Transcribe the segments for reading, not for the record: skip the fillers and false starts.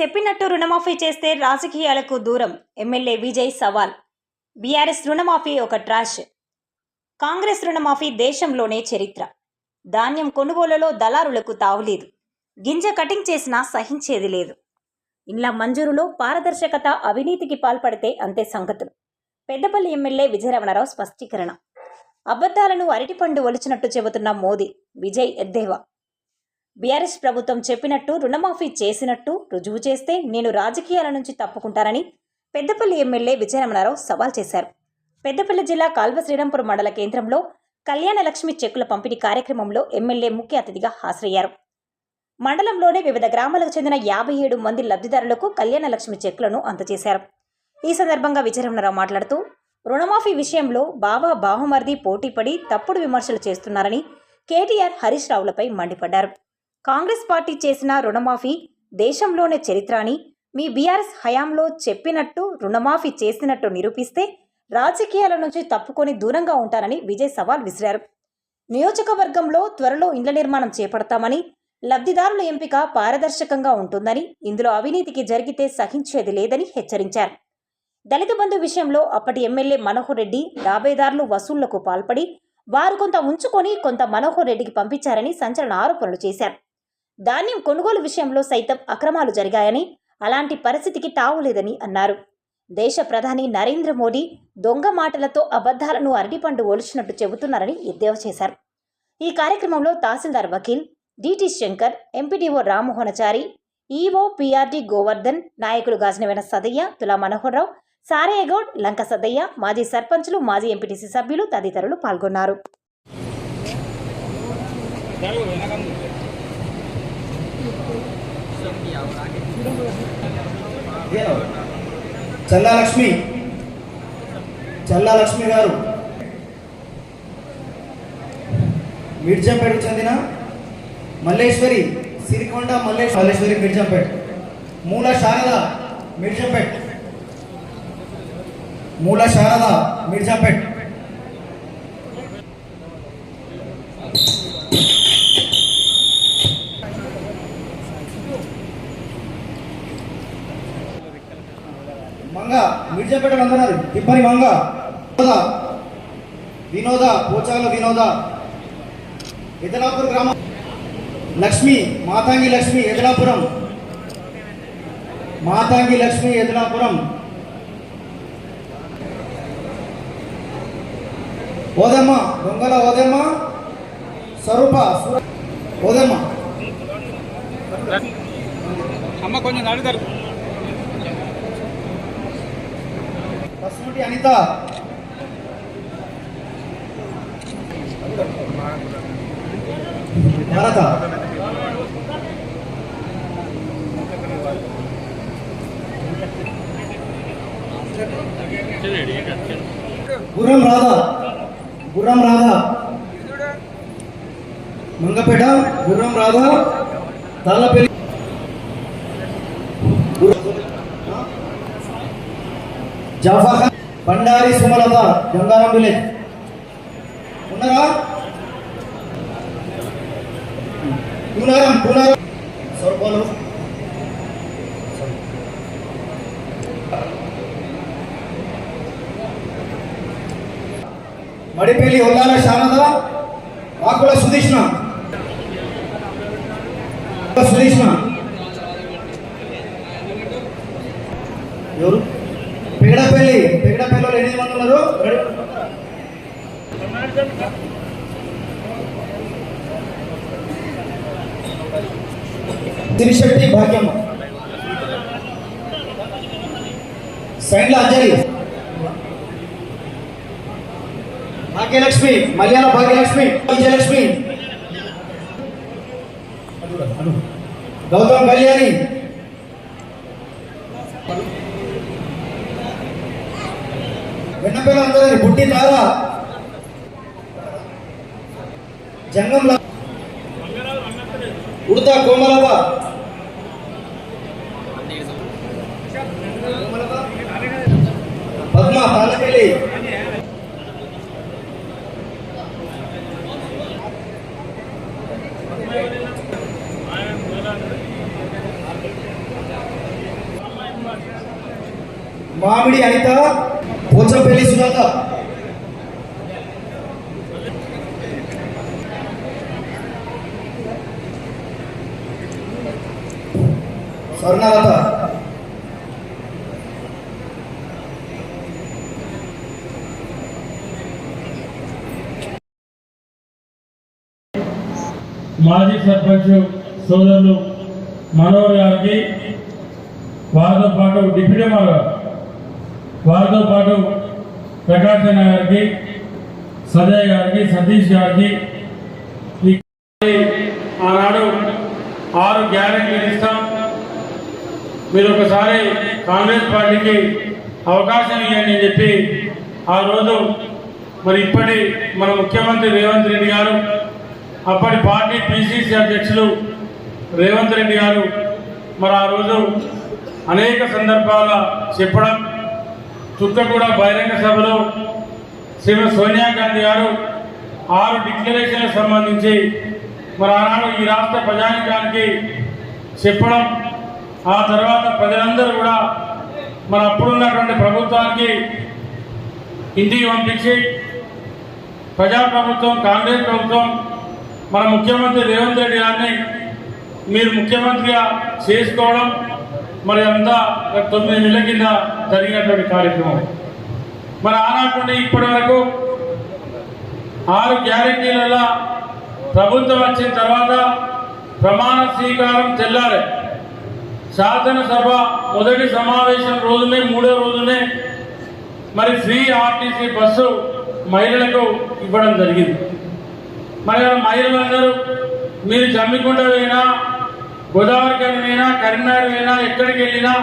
చెప్పినట్టు రుణమాఫీ చేస్తే రాజకీయాలకు దూరం ఎమ్మెల్యే విజయ్ సవాల్. బీఆర్ఎస్ రుణమాఫీ ఒక ట్రాష్. కాంగ్రెస్ రుణమాఫీ దేశంలోనే చరిత్ర. ధాన్యం కొనుగోలులో దళారులకు తావులేదు. గింజ కటింగ్ చేసినా సహించేది లేదు. ఇండ్ల మంజూరులో పారదర్శకత, అవినీతికి పాల్పడితే అంతే సంగతులు. పెద్దపల్లి ఎమ్మెల్యే విజయరమణారావు స్పష్టీకరణ. అబద్ధాలను అరటిపండు ఒలిచినట్టు చెబుతున్న మోదీ, విజయ్ ఎద్దేవా. బీఆర్ఎస్ ప్రభుత్వం చెప్పినట్టు రుణమాఫీ చేసినట్టు రుజువు చేస్తే నేను రాజకీయాల నుంచి తప్పుకుంటానని పెద్దపల్లి ఎమ్మెల్యే విజయరమణారావు సవాల్ చేశారు. పెద్దపల్లి జిల్లా కాల్వ శ్రీరాంపూర్ మండల కేంద్రంలో కళ్యాణ లక్ష్మి చెక్కుల పంపిణీ కార్యక్రమంలో ఎమ్మెల్యే ముఖ్య అతిథిగా హాజరయ్యారు. మండలంలోని వివిధ గ్రామాలకు చెందిన 57 మంది లబ్ధిదారులకు కళ్యాణ లక్ష్మి చెక్కులను అందజేశారు. ఈ సందర్భంగా విజయరమణారావు మాట్లాడుతూ, రుణమాఫీ విషయంలో బాబా బాహుమర్ది పోటీపడి తప్పుడు విమర్శలు చేస్తున్నారని కేటీఆర్, హరీష్ రావులపై మండిపడ్డారు. కాంగ్రెస్ పార్టీ చేసిన రుణమాఫీ దేశంలోనే చరిత్ర అని, మీ బీఆర్ఎస్ హయాంలో చెప్పినట్టు రుణమాఫీ చేసినట్టు నిరూపిస్తే రాజకీయాల నుంచి తప్పుకొని దూరంగా ఉంటారని విజయ్ సవాల్ విసిరారు. నియోజకవర్గంలో త్వరలో ఇండ్ల నిర్మాణం చేపడతామని, లబ్ధిదారుల ఎంపిక పారదర్శకంగా ఉంటుందని, ఇందులో అవినీతికి జరిగితే సహించేది లేదని హెచ్చరించారు. దళిత బంధు విషయంలో అప్పటి ఎమ్మెల్యే మనోహర్ రెడ్డి దాబేదారులు వసూళ్లకు పాల్పడి వారు కొంత ఉంచుకొని కొంత మనోహర్ రెడ్డికి పంపించారని సంచలన ఆరోపణలు చేశారు. ధాన్యం కొనుగోలు విషయంలో సైతం అక్రమాలు జరిగాయని, అలాంటి పరిస్థితికి తావులేదని అన్నారు. దేశ ప్రధాని నరేంద్ర మోడీ దొంగ మాటలతో అబద్ధాలను అరటిపండు ఒలిచినట్టు చెబుతున్నారని ఎద్దేవా చేశారు. ఈ కార్యక్రమంలో tahsildar Vakil DT Shankar, MPDO Rammohanachari, EO PRD Govardhan, నాయకులు గాజనవేన సదయ్య, తులా మనోహర్రావు, సారయ్యగౌడ్, లంక సదయ్య, మాజీ సర్పంచ్లు, మాజీ ఎంపీటీసీ సభ్యులు తదితరులు పాల్గొన్నారు. చల్లాలక్ష్మి గారు మిర్జంపేటకు చెందిన మల్లేశ్వరి, సిరికొండ మల్లేశ్వరి మిర్జంపేట, మూల శారద మిర్జంపేట, మంగ మిర్జంపేట వందనాలు, తిప్పని మంగ, వినోద పోచాల వినోద, ఎదలాపూర్ గ్రామం లక్ష్మి, మాతాంగి లక్ష్మి ఎదలాపురం, ఓదమ్మ దొంగల ఓదమ్మ, స్వరూప ఓదమ్మ, అమ్మ కొంచెం అడుగుతారు, పసుముటి అనిత, భారత, గుర్రం రాధా మంగపేట, గుర్రం రాధా తాళ్ళపల్లి, జాఫా ఖాన్, బండారి సుమలత, గంగారం విలేజ్ ఉన్నారా? పూనారం సర్పలు, మడిపల్లి ఒల్లాల శారద, ఆకుల సుధీష్ణ, ఎవరు? పెగడపల్లిలో 8 మంది ఉన్నారు. తిరిశెట్టి భాగ్యమ్మ, సైన్ల అంజలి, భాగ్యలక్ష్మి, మలయాళ భాగ్యలక్ష్మి, విజయలక్ష్మి, గౌతమ్ కళ్యాణి, వెన్నపల్లి అందరూ, బుట్టి తార, జంగంల ఉడతా కోమలవ, పద్మ తాళ్ళపల్లి, మామిడి అనిత, పోచంపల్లి సుజాత, స్వర్ణలత, మాజీ సర్పంచ్ సోదరులు మనోహర్ గారికి, వారితో పాటు డిప్యూటీ మేయర్ వారితో పాటు ప్రకాశ్ అన్న గారికి, సదయ్ గారికి, సతీష్ గారికి, ఆనాడు 6 గ్యారెంటీలు ఇస్తాం, మీరు ఒకసారి కాంగ్రెస్ పార్టీకి అవకాశం ఇవ్వండి అని చెప్పి ఆ రోజు మరి ఇప్పటి మన ముఖ్యమంత్రి రేవంత్ రెడ్డి గారు, అప్పటి పార్టీ పిసిసి అధ్యక్షులు రేవంత్ రెడ్డి గారు మరి ఆ రోజు అనేక సందర్భాల చెప్పడం, చుక్కగూడ బహిరంగ సభలో శ్రీమతి సోనియా గాంధీ గారు 6 డిక్లరేషన్లకు సంబంధించి మరి ఆనాడు ఈ రాష్ట్ర ప్రజానికానికి చెప్పడం, ఆ తర్వాత ప్రజలందరూ కూడా మన అప్పుడున్నటువంటి ప్రభుత్వానికి ఇంటికి పంపించి ప్రజాప్రభుత్వం కాంగ్రెస్ ప్రభుత్వం మన ముఖ్యమంత్రి రేవంత్ రెడ్డి గారిని మీరు ముఖ్యమంత్రిగా చేసుకోవడం మరి అంతా 9 నెలల కింద జరిగినటువంటి కార్యక్రమం. మరి ఆనాటి నుండి ఇప్పటి వరకు 6 గ్యారెంటీలలో ప్రభుత్వం వచ్చిన తర్వాత ప్రమాణ స్వీకారం తెల్లారే శాసనసభ మొదటి సమావేశం రోజునే 3వ రోజునే మరి ఫ్రీ ఆర్టీసీ బస్సు మహిళలకు ఇవ్వడం జరిగింది. మరి మహిళలందరూ మీరు జమ్మికుంట పోయినా, గోదావరికి పోయినా, కరీంనగర్ పోయినా, ఎక్కడికి వెళ్ళినా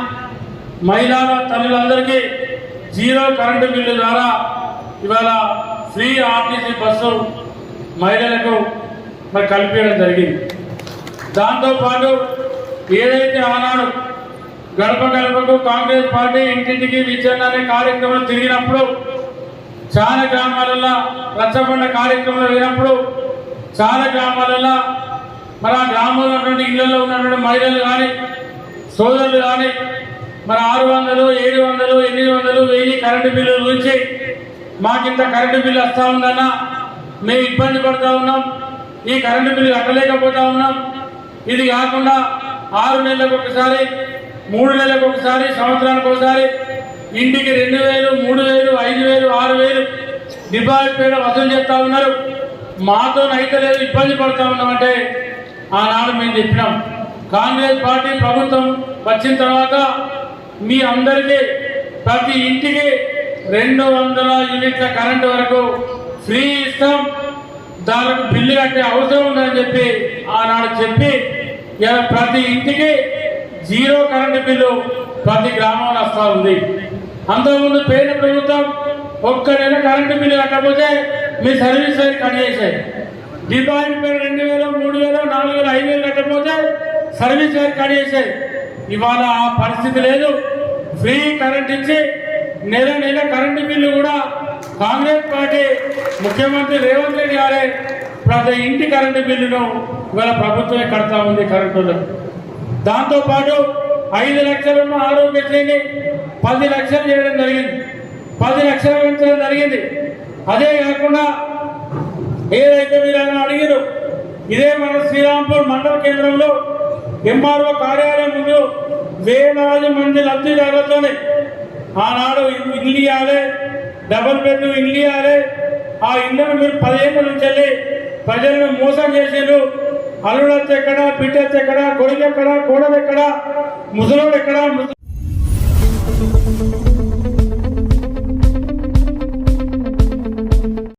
మహిళల తల్లులందరికీ 0 కరెంటు బిల్లు ద్వారా ఇవాళ ఫ్రీ ఆర్టీసీ బస్సు మహిళలకు మరి కల్పించడం జరిగింది. దాంతోపాటు ఏదైతే ఆనాడు గడప గడపకు కాంగ్రెస్ పార్టీ ఇంటింటికి విచారణ అనే కార్యక్రమం తిరిగినప్పుడు, చాలా గ్రామాలలో రచ్చబండ కార్యక్రమంలో వెళ్ళినప్పుడు చాలా గ్రామాలలో మరి ఆ గ్రామంలో ఉన్నటువంటి ఇళ్లలో ఉన్నటువంటి మహిళలు కానీ సోదరులు కానీ మరి 600, 700, 800, 1000 కరెంటు బిల్లుల గురించి మాకింత కరెంటు బిల్లు వస్తూ ఉందన్నా, మేము ఇబ్బంది పడుతూ ఉన్నాం, ఈ కరెంటు బిల్లు కట్టలేకపోతా ఉన్నాం, ఇది కాకుండా 6 నెలలకు ఒకసారి, 3 నెలలకు ఒకసారి, సంవత్సరానికి ఒకసారి ఇంటికి 2000, 3000, 5000, 6000 డిపాజిట్ పేరు వసూలు చేస్తూ ఉన్నారు, మాతో అయితే లేదు, ఇబ్బంది పడుతూ ఉన్నామంటే ఆనాడు మేము చెప్పినాం. కాంగ్రెస్ పార్టీ ప్రభుత్వం వచ్చిన తర్వాత మీ అందరికీ ప్రతి ఇంటికి 200 యూనిట్ల కరెంటు వరకు ఫ్రీ ఇస్తాం, దానికి బిల్లు కట్టే అవసరం ఉందని చెప్పి ఆనాడు చెప్పి ఇలా ప్రతి ఇంటికి 0 కరెంటు బిల్లు ప్రతి గ్రామంలో వస్తూ ఉంది. అంతకుముందు పేద ప్రభుత్వం ఒక్క నెల కరెంటు బిల్లు కట్టకపోతే మీ సర్వీస్ రేట్ కట్ చేసేది, డిపాజిట్ పేరు 2000, 3000, 4000, 5000 కట్టకపోతే సర్వీస్ రేట్ కట్ చేసేది. ఇవాళ ఆ పరిస్థితి లేదు, ఫ్రీ కరెంట్ ఇచ్చి నెల నెల కరెంటు బిల్లు కూడా కాంగ్రెస్ పార్టీ ముఖ్యమంత్రి రేవంత్ రెడ్డి గారే ప్రతి ఇంటి కరెంటు బిల్లును ఇవాళ ప్రభుత్వమే కడతా ఉంది కరెంటు. దాంతోపాటు 5 లక్షలు ఉన్న ఆరోగ్యశ్రీని 10 లక్షలు చేయడం జరిగింది, 10 లక్షలు పెంచడం జరిగింది. అదే కాకుండా ఏదైతే మీరు అడిగారు, ఇదే మన శ్రీరాంపూర్ మండల కేంద్రంలో ఎంఆర్ఓ కార్యాలయం ముందు వేలాది మంది లబ్ధిదారులతోనే ఆనాడు ఇల్లు ఇవ్వాలి, డబుల్ బెడ్ ఇల్లు ఇవ్వాలి, ఆ ఇళ్లను మీరు 10 ఏళ్ళ నుంచి వెళ్ళి ప్రజలను మోసం చేసేరు. అల్లుడెక్కడ, బిడ్డెక్కడ, కొడుకు ఎక్కడ, కోడలు ఎక్కడ, ముసలోడు ఎక్కడ,